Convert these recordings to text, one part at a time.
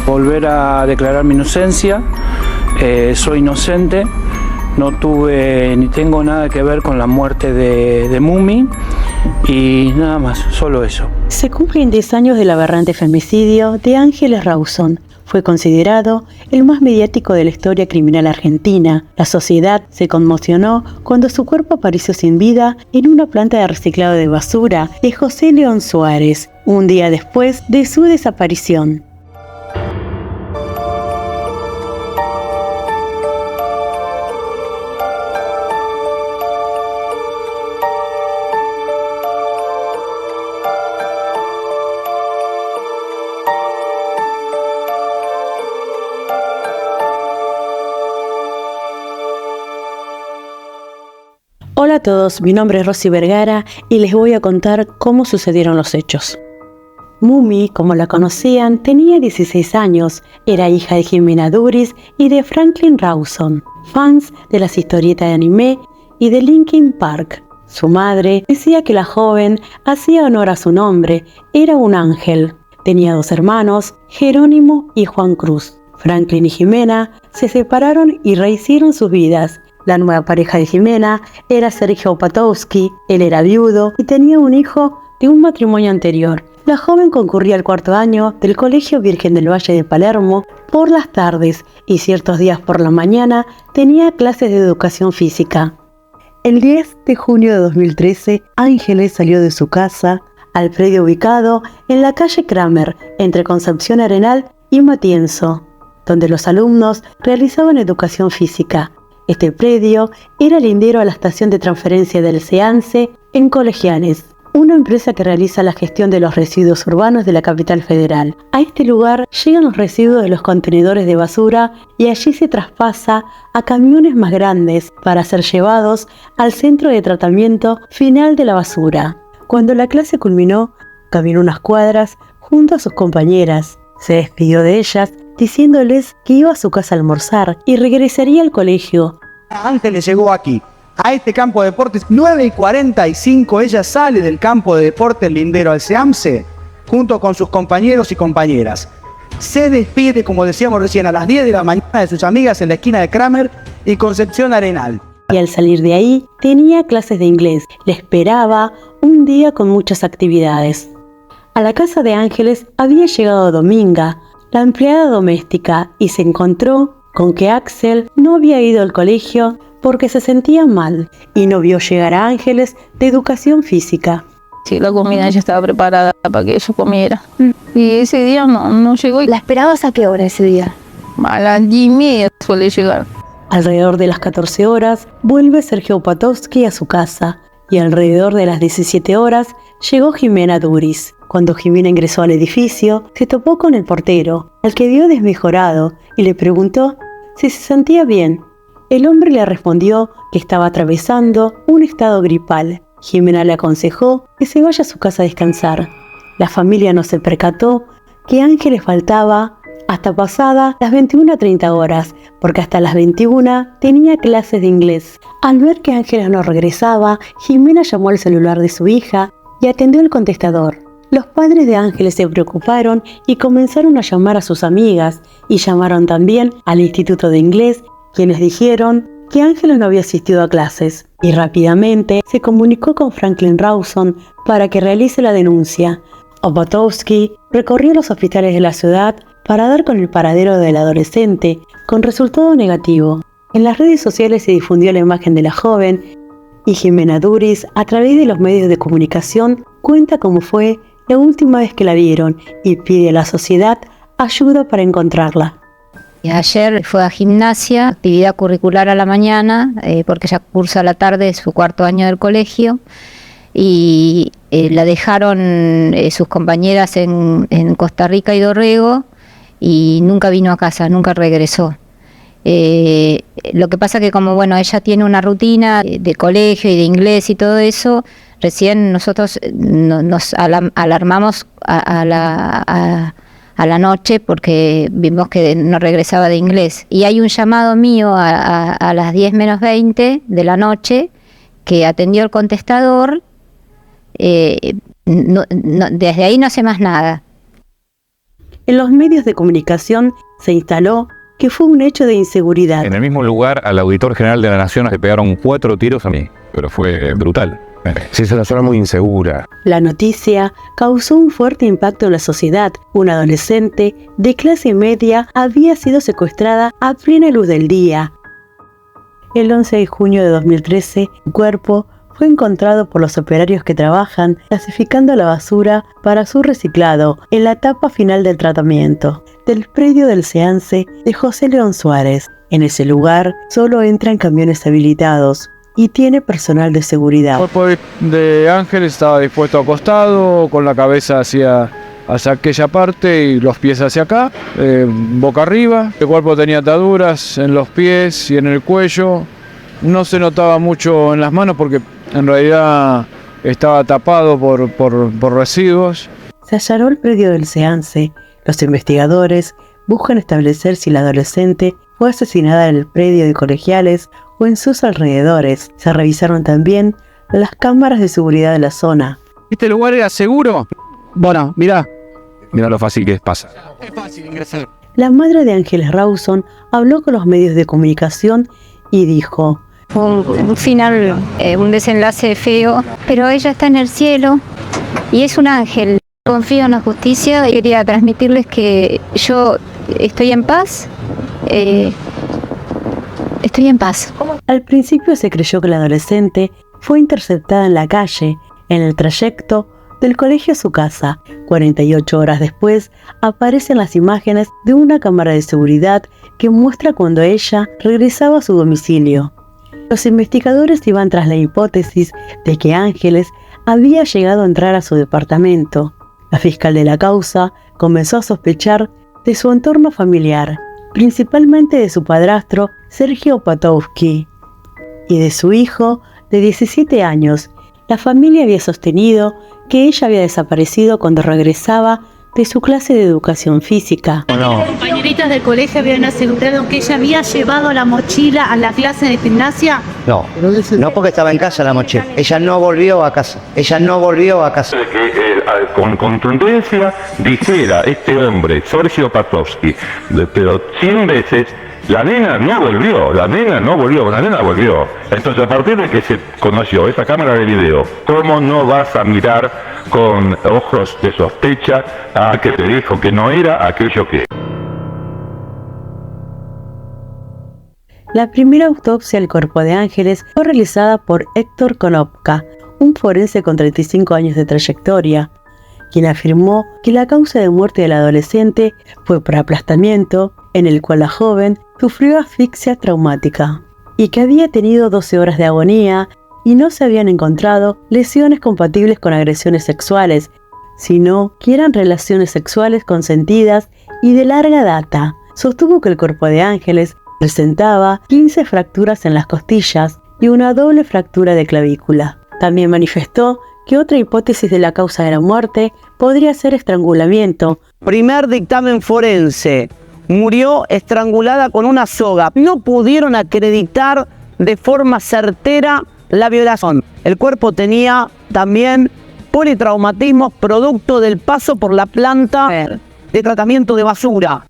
Volver a declarar mi inocencia. Soy inocente, no tuve ni tengo nada que ver con la muerte de Mumi y nada más, solo eso. Se cumplen 10 años del aberrante femicidio de Ángeles Rawson. Fue considerado el más mediático de la historia criminal argentina. La sociedad se conmocionó cuando su cuerpo apareció sin vida en una planta de reciclado de basura de José León Suárez, un día después de su desaparición. Hola a todos, mi nombre es Rosy Vergara y les voy a contar cómo sucedieron los hechos. Mumi, como la conocían, tenía 16 años, era hija de Jimena Duris y de Franklin Rawson, fans de las historietas de anime y de Linkin Park. Su madre decía que la joven hacía honor a su nombre, era un ángel. Tenía 2 hermanos, Jerónimo y Juan Cruz. Franklin y Jimena se separaron y rehicieron sus vidas. La nueva pareja de Jimena era Sergio Opatowski, él era viudo y tenía un hijo de un matrimonio anterior. La joven concurría al 4º año del Colegio Virgen del Valle de Palermo por las tardes y ciertos días por la mañana tenía clases de educación física. El 10 de junio de 2013, Ángeles salió de su casa al predio ubicado en la calle Kramer, entre Concepción Arenal y Matienzo, donde los alumnos realizaban educación física. Este predio era lindero a la estación de transferencia del SEANSE en Colegiales, una empresa que realiza la gestión de los residuos urbanos de la capital federal. A este lugar llegan los residuos de los contenedores de basura y allí se traspasa a camiones más grandes para ser llevados al centro de tratamiento final de la basura. Cuando la clase culminó, caminó unas cuadras junto a sus compañeras. Se despidió de ellas diciéndoles que iba a su casa a almorzar y regresaría al colegio. Ángeles llegó aquí, a este campo de deportes, 9:45, ella sale del campo de deportes lindero al SEAMSE, junto con sus compañeros y compañeras. Se despide, como decíamos recién, a las 10 de la mañana de sus amigas en la esquina de Kramer y Concepción Arenal. Y al salir de ahí, tenía clases de inglés. Le esperaba un día con muchas actividades. A la casa de Ángeles había llegado Dominga, la empleada doméstica, y se encontró con que Axel no había ido al colegio porque se sentía mal y no vio llegar a Ángeles de educación física. Sí, la comida ya estaba preparada para que ella comiera. Y ese día no llegó. ¿La esperabas a qué hora ese día? A las 10:30 suele llegar. Alrededor de las 14 horas vuelve Sergio Opatowski a su casa y alrededor de las 17 horas llegó Jimena Duris. Cuando Jimena ingresó al edificio, se topó con el portero, al que vio desmejorado, y le preguntó si se sentía bien. El hombre le respondió que estaba atravesando un estado gripal. Jimena le aconsejó que se vaya a su casa a descansar. La familia no se percató que Ángeles faltaba hasta pasada las 21:30 horas, porque hasta las 21 tenía clases de inglés. Al ver que Ángeles no regresaba, Jimena llamó al celular de su hija y atendió el contestador. Los padres de Ángeles se preocuparon y comenzaron a llamar a sus amigas y llamaron también al Instituto de Inglés, quienes dijeron que Ángeles no había asistido a clases, y rápidamente se comunicó con Franklin Rawson para que realice la denuncia. Opatowski recorrió los hospitales de la ciudad para dar con el paradero del adolescente, con resultado negativo. En las redes sociales se difundió la imagen de la joven y Jimena Duris, a través de los medios de comunicación, cuenta cómo fue la última vez que la vieron y pide a la sociedad ayuda para encontrarla. Ayer fue a gimnasia, actividad curricular a la mañana, porque ella cursa a la tarde su 4º año del colegio, y la dejaron sus compañeras en Costa Rica y Dorrego, y nunca vino a casa, nunca regresó. Lo que pasa que como ella tiene una rutina de colegio y de inglés y todo eso, recién nosotros nos alarmamos a la noche porque vimos que no regresaba de inglés. Y hay un llamado mío a las 10 menos 20 de la noche que atendió el contestador. Desde ahí no sé más nada. En los medios de comunicación se instaló que fue un hecho de inseguridad. En el mismo lugar, al auditor general de la Nación le pegaron 4 tiros a mí, pero fue brutal. Sí, es una zona muy insegura. La noticia causó un fuerte impacto en la sociedad. Una adolescente de clase media había sido secuestrada a plena luz del día. El 11 de junio de 2013, el cuerpo fue encontrado por los operarios que trabajan clasificando la basura para su reciclado en la etapa final del tratamiento del predio del SEANSE de José León Suárez. En ese lugar solo entran camiones habilitados y tiene personal de seguridad. El cuerpo de Ángel estaba dispuesto acostado, con la cabeza hacia aquella parte y los pies hacia acá, boca arriba. El cuerpo tenía ataduras en los pies y en el cuello. No se notaba mucho en las manos porque en realidad estaba tapado por residuos. Se allanó el predio del SEANSE. Los investigadores buscan establecer si la adolescente fue asesinada en el predio de colegiales o en sus alrededores. Se revisaron también las cámaras de seguridad de la zona. ¿Este lugar era seguro? Bueno, mirá. Mirá lo fácil que es pasar. Es fácil ingresar. La madre de Ángeles Rawson habló con los medios de comunicación y dijo: Fue un final, un desenlace feo, pero ella está en el cielo y es un ángel. Confío en la justicia y quería transmitirles que yo estoy en paz. Estoy en paz. Al principio se creyó que la adolescente fue interceptada en la calle, en el trayecto del colegio a su casa. 48 horas después aparecen las imágenes de una cámara de seguridad que muestra cuando ella regresaba a su domicilio. Los investigadores iban tras la hipótesis de que Ángeles había llegado a entrar a su departamento. La fiscal de la causa comenzó a sospechar de su entorno familiar, principalmente de su padrastro Sergio Patowski y de su hijo de 17 años. La familia había sostenido que ella había desaparecido cuando regresaba de su clase de educación física. Las compañeritas del colegio habían asegurado que ella había llevado la mochila a la clase de gimnasia. No porque estaba en casa la mochila. Ella no volvió a casa. Que con contundencia dijera este hombre, Sergio Patowski, pero 100 veces, la nena no volvió. Entonces, a partir de que se conoció esa cámara de video, ¿cómo no vas a mirar con ojos de sospecha a que te dijo que no era aquello que... La primera autopsia al cuerpo de Ángeles fue realizada por Héctor Konopka, un forense con 35 años de trayectoria, quien afirmó que la causa de muerte del adolescente fue por aplastamiento, en el cual la joven sufrió asfixia traumática, y que había tenido 12 horas de agonía y no se habían encontrado lesiones compatibles con agresiones sexuales, sino que eran relaciones sexuales consentidas y de larga data. Sostuvo que el cuerpo de Ángeles presentaba 15 fracturas en las costillas y una doble fractura de clavícula. También manifestó que otra hipótesis de la causa de la muerte podría ser estrangulamiento. Primer dictamen forense. Murió estrangulada con una soga. No pudieron acreditar de forma certera la violación. El cuerpo tenía también politraumatismos producto del paso por la planta de tratamiento de basura.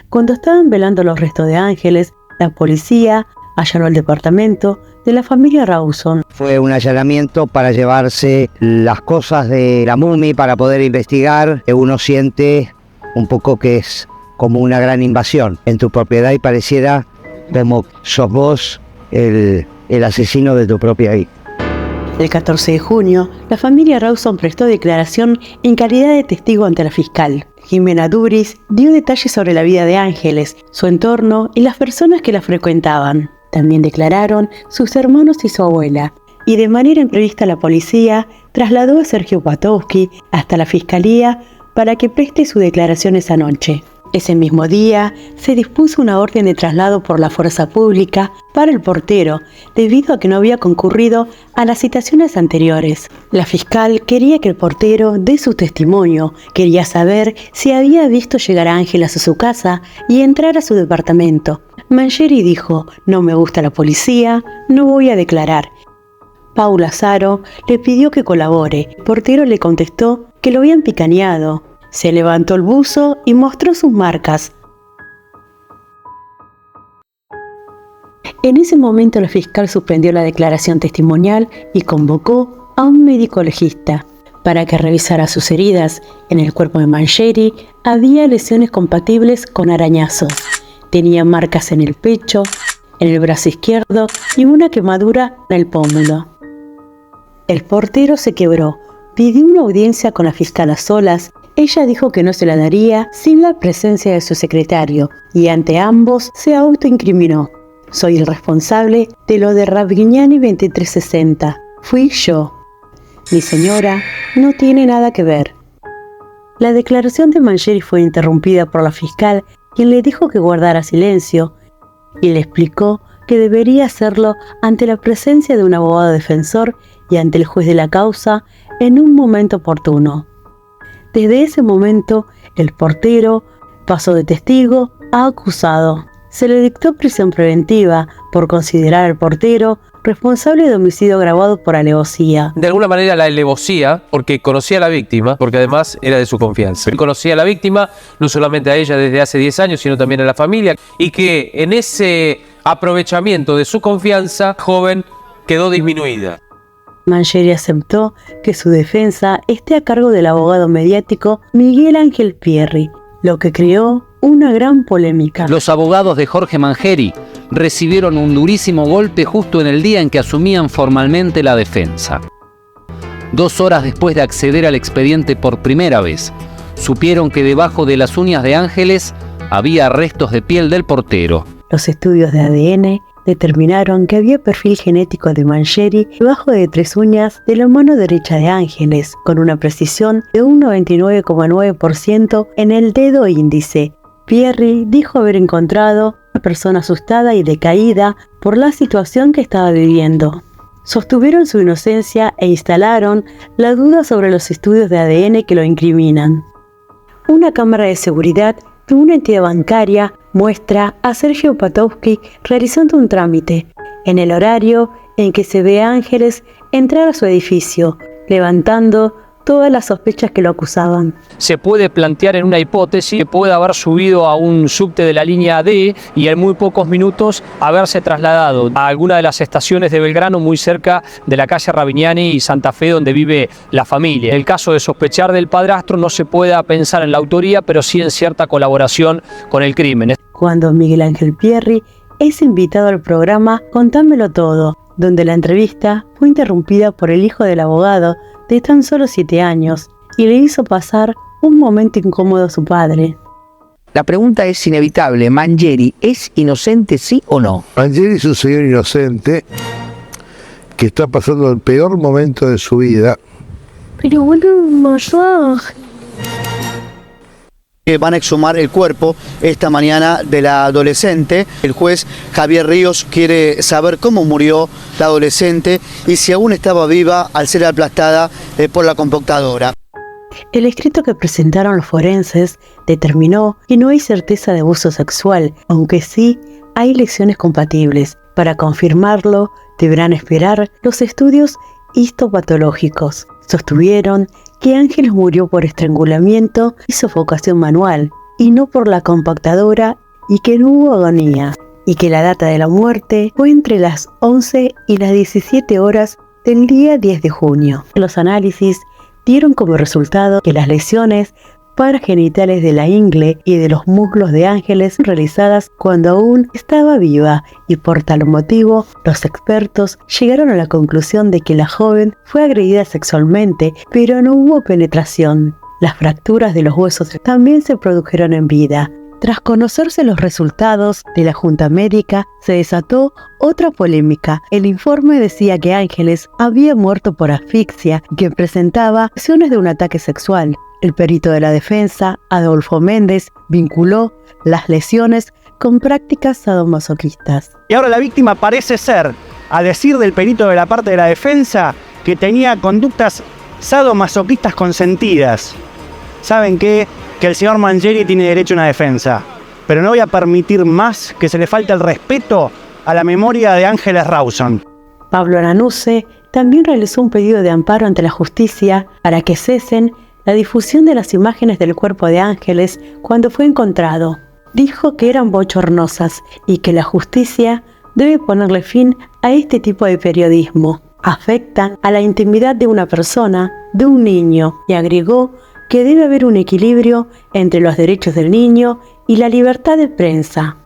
Cuando estaban velando los restos de Ángeles, la policía allanó el departamento de la familia Rawson. Fue un allanamiento para llevarse las cosas de la Mumi para poder investigar. Uno siente un poco que es como una gran invasión en tu propiedad y pareciera como sos vos el asesino de tu propia hija. El 14 de junio, la familia Rawson prestó declaración en calidad de testigo ante la fiscal. Jimena Duris dio detalles sobre la vida de Ángeles, su entorno y las personas que la frecuentaban. También declararon sus hermanos y su abuela. Y de manera imprevista la policía trasladó a Sergio Patowski hasta la fiscalía para que preste su declaración esa noche. Ese mismo día se dispuso una orden de traslado por la fuerza pública para el portero, debido a que no había concurrido a las citaciones anteriores. La fiscal quería que el portero dé su testimonio, quería saber si había visto llegar a Ángeles a su casa y entrar a su departamento. Mangieri dijo: no me gusta la policía, no voy a declarar. Paula Zaro le pidió que colabore. El portero le contestó que lo habían picaneado Se levantó el buzo y mostró sus marcas. En ese momento la fiscal suspendió la declaración testimonial y convocó a un médico legista para que revisara sus heridas. En el cuerpo de Mangieri había lesiones compatibles con arañazos. Tenía marcas en el pecho, en el brazo izquierdo y una quemadura en el pómulo. El portero se quebró, pidió una audiencia con la fiscal a solas. Ella dijo que no se la daría sin la presencia de su secretario y ante ambos se autoincriminó. Soy el responsable de lo de Ravignani 2360. Fui yo. Mi señora no tiene nada que ver. La declaración de Mangieri fue interrumpida por la fiscal, quien le dijo que guardara silencio y le explicó que debería hacerlo ante la presencia de un abogado defensor y ante el juez de la causa en un momento oportuno. Desde ese momento, el portero pasó de testigo a acusado. Se le dictó prisión preventiva por considerar al portero responsable de homicidio agravado por alevosía. De alguna manera la alevosía, porque conocía a la víctima, porque además era de su confianza. Él conocía a la víctima, no solamente a ella desde hace 10 años, sino también a la familia, y que en ese aprovechamiento de su confianza, joven quedó disminuida. Mangieri aceptó que su defensa esté a cargo del abogado mediático Miguel Ángel Pierri, lo que creó una gran polémica. Los abogados de Jorge Mangieri recibieron un durísimo golpe justo en el día en que asumían formalmente la defensa. 2 horas después de acceder al expediente por primera vez, supieron que debajo de las uñas de Ángeles había restos de piel del portero. Los estudios de ADN determinaron que había perfil genético de Mangieri debajo de 3 uñas de la mano derecha de Ángeles, con una precisión de un 99,9% en el dedo índice. Pierri dijo haber encontrado a una persona asustada y decaída por la situación que estaba viviendo. Sostuvieron su inocencia e instalaron la duda sobre los estudios de ADN que lo incriminan. Una cámara de seguridad de una entidad bancaria muestra a Sergio Patowski realizando un trámite en el horario en que se ve a Ángeles entrar a su edificio, levantando todas las sospechas que lo acusaban. Se puede plantear en una hipótesis que puede haber subido a un subte de la línea D y en muy pocos minutos haberse trasladado a alguna de las estaciones de Belgrano muy cerca de la calle Ravignani y Santa Fe donde vive la familia. En el caso de sospechar del padrastro no se pueda pensar en la autoría, pero sí en cierta colaboración con el crimen. Cuando Miguel Ángel Pierri es invitado al programa Contámelo Todo, donde la entrevista fue interrumpida por el hijo del abogado de tan solo 7 años y le hizo pasar un momento incómodo a su padre. La pregunta es inevitable. ¿Mangieri es inocente, sí o no? Mangieri es un señor inocente que está pasando el peor momento de su vida. Pero bueno, masaje. Van a exhumar el cuerpo esta mañana de la adolescente. El juez Javier Ríos quiere saber cómo murió la adolescente y si aún estaba viva al ser aplastada por la computadora. El escrito que presentaron los forenses determinó que no hay certeza de abuso sexual, aunque sí hay lesiones compatibles. Para confirmarlo, deberán esperar los estudios histopatológicos. Sostuvieron que Ángeles murió por estrangulamiento y sofocación manual, y no por la compactadora, y que no hubo agonía, y que la data de la muerte fue entre las 11 y las 17 horas del día 10 de junio. Los análisis dieron como resultado que las lesiones paragenitales de la ingle y de los muslos de Ángeles realizadas cuando aún estaba viva, y por tal motivo los expertos llegaron a la conclusión de que la joven fue agredida sexualmente, pero no hubo penetración. Las fracturas de los huesos también se produjeron en vida. Tras conocerse los resultados de la junta médica, se desató otra polémica. El informe decía que Ángeles había muerto por asfixia y que presentaba lesiones de un ataque sexual. El perito de la defensa, Adolfo Méndez, vinculó las lesiones con prácticas sadomasoquistas. Y ahora la víctima parece ser, a decir del perito de la parte de la defensa, que tenía conductas sadomasoquistas consentidas. ¿Saben qué? Que el señor Mangieri tiene derecho a una defensa. Pero no voy a permitir más que se le falte el respeto a la memoria de Ángeles Rawson. Pablo Lanuse también realizó un pedido de amparo ante la justicia para que cesen la difusión de las imágenes del cuerpo de Ángeles cuando fue encontrado. Dijo que eran bochornosas y que la justicia debe ponerle fin a este tipo de periodismo. Afectan a la intimidad de una persona, de un niño, y agregó que debe haber un equilibrio entre los derechos del niño y la libertad de prensa.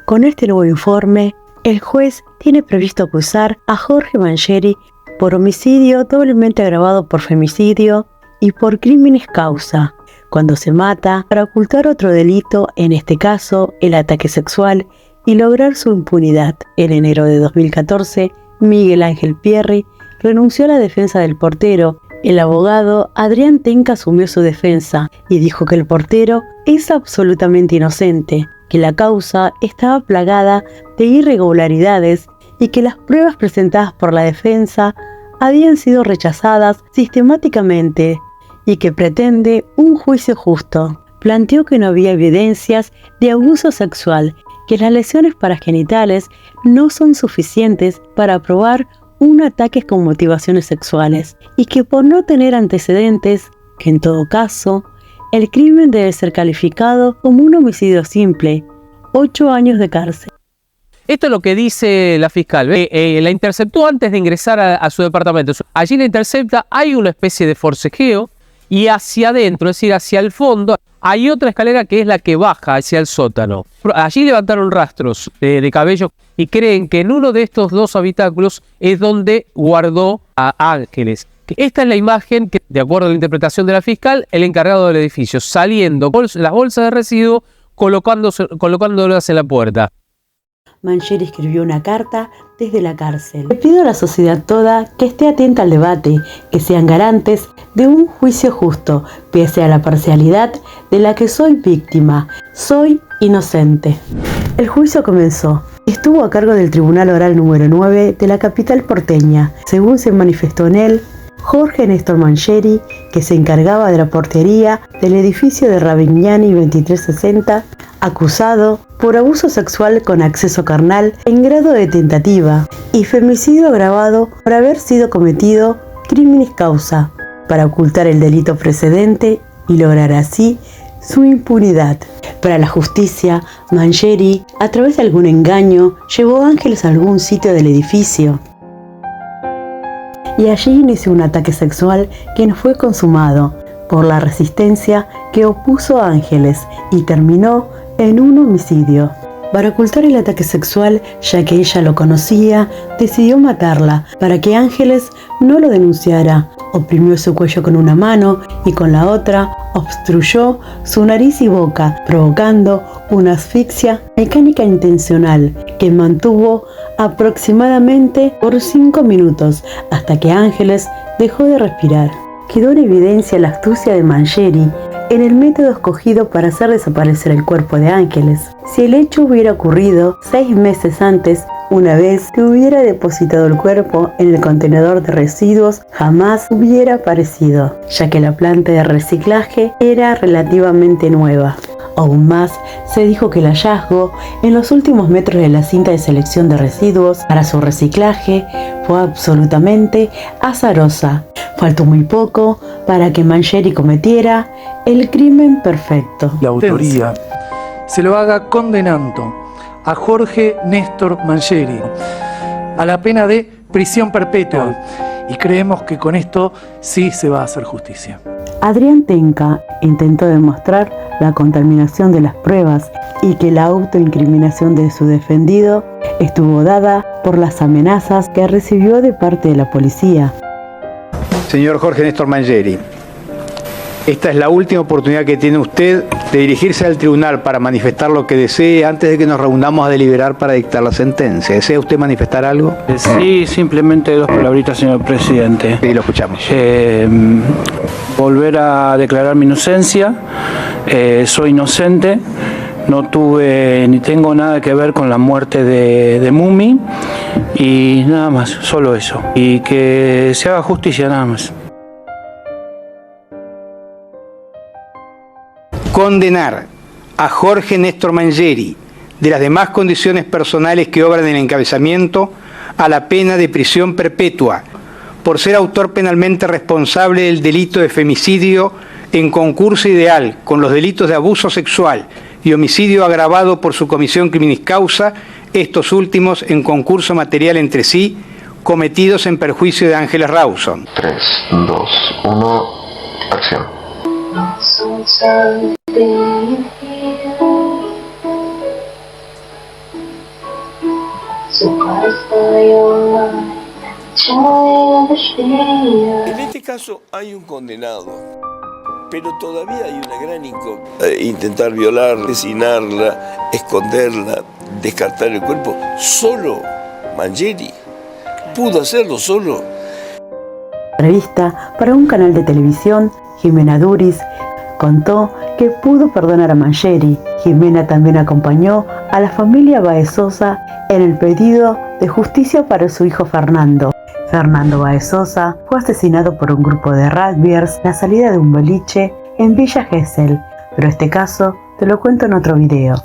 Con este nuevo informe, el juez tiene previsto acusar a Jorge Mangieri por homicidio doblemente agravado por femicidio y por crímenes causa, cuando se mata para ocultar otro delito, en este caso el ataque sexual, y lograr su impunidad. En enero de 2014, Miguel Ángel Pierri renunció a la defensa del portero. El abogado Adrián Tenca asumió su defensa y dijo que el portero es absolutamente inocente, que la causa estaba plagada de irregularidades y que las pruebas presentadas por la defensa habían sido rechazadas sistemáticamente y que pretende un juicio justo. Planteó que no había evidencias de abuso sexual, que las lesiones paragenitales no son suficientes para probar un ataque con motivaciones sexuales y que por no tener antecedentes, que en todo caso, el crimen debe ser calificado como un homicidio simple, 8 años de cárcel. Esto es lo que dice la fiscal. La interceptó antes de ingresar a su departamento. Allí la intercepta, hay una especie de forcejeo y hacia adentro, es decir, hacia el fondo, hay otra escalera que es la que baja hacia el sótano. Allí levantaron rastros de cabello y creen que en uno de estos dos habitáculos es donde guardó a Ángeles. Esta es la imagen que, de acuerdo a la interpretación de la fiscal, el encargado del edificio, saliendo con las bolsas de residuos, colocándolas en la puerta. Mangieri escribió una carta desde la cárcel. Le pido a la sociedad toda que esté atenta al debate, que sean garantes de un juicio justo, pese a la parcialidad de la que soy víctima. Soy inocente. El juicio comenzó. Estuvo a cargo del Tribunal Oral número 9 de la capital porteña. Según se manifestó en él, Jorge Néstor Mangieri, que se encargaba de la portería del edificio de Ravignani 2360, acusado por abuso sexual con acceso carnal en grado de tentativa y femicidio agravado por haber sido cometido crímenes causa, para ocultar el delito precedente y lograr así su impunidad. Para la justicia, Mangieri, a través de algún engaño, llevó a Ángeles a algún sitio del edificio y allí inició un ataque sexual que no fue consumado por la resistencia que opuso a Ángeles y terminó en un homicidio. Para ocultar el ataque sexual, ya que ella lo conocía, decidió matarla para que Ángeles no lo denunciara. Oprimió su cuello con una mano y con la otra obstruyó su nariz y boca, provocando una asfixia mecánica intencional que mantuvo aproximadamente por 5 minutos hasta que Ángeles dejó de respirar. Quedó en evidencia la astucia de Mangieri en el método escogido para hacer desaparecer el cuerpo de Ángeles. Si el hecho hubiera ocurrido 6 meses antes, una vez que hubiera depositado el cuerpo en el contenedor de residuos, jamás hubiera aparecido, ya que la planta de reciclaje era relativamente nueva. Aún más, se dijo que el hallazgo en los últimos metros de la cinta de selección de residuos para su reciclaje fue absolutamente azarosa. Faltó muy poco para que Mangieri cometiera el crimen perfecto. La autoría se lo haga condenando a Jorge Néstor Mangieri a la pena de prisión perpetua y creemos que con esto sí se va a hacer justicia. Adrián Tenca intentó demostrar la contaminación de las pruebas y que la autoincriminación de su defendido estuvo dada por las amenazas que recibió de parte de la policía. Señor Jorge Néstor Mangieri, esta es la última oportunidad que tiene usted de dirigirse al tribunal para manifestar lo que desee antes de que nos reunamos a deliberar para dictar la sentencia. ¿Desea usted manifestar algo? Sí, simplemente 2 palabritas, señor presidente. Sí, lo escuchamos. Volver a declarar mi inocencia. Soy inocente. No tuve ni tengo nada que ver con la muerte de Mumi. Y nada más, solo eso. Y que se haga justicia, nada más. Condenar a Jorge Néstor Mangieri de las demás condiciones personales que obran en el encabezamiento a la pena de prisión perpetua por ser autor penalmente responsable del delito de femicidio en concurso ideal con los delitos de abuso sexual y homicidio agravado por su comisión criminis causa, estos últimos en concurso material entre sí, cometidos en perjuicio de Ángeles Rawson. 3, 2, 1, acción. En este caso hay un condenado, pero todavía hay una gran incógnita. Intentar violarla, asesinarla, esconderla, descartar el cuerpo, solo Mangieri pudo hacerlo solo. Entrevista para un canal de televisión, Jimena Duris contó que pudo perdonar a Mangieri. Jimena también acompañó a la familia Baezosa en el pedido de justicia para su hijo Fernando. Fernando Baezosa fue asesinado por un grupo de rugbyers a la salida de un boliche en Villa Gesell, pero este caso te lo cuento en otro video.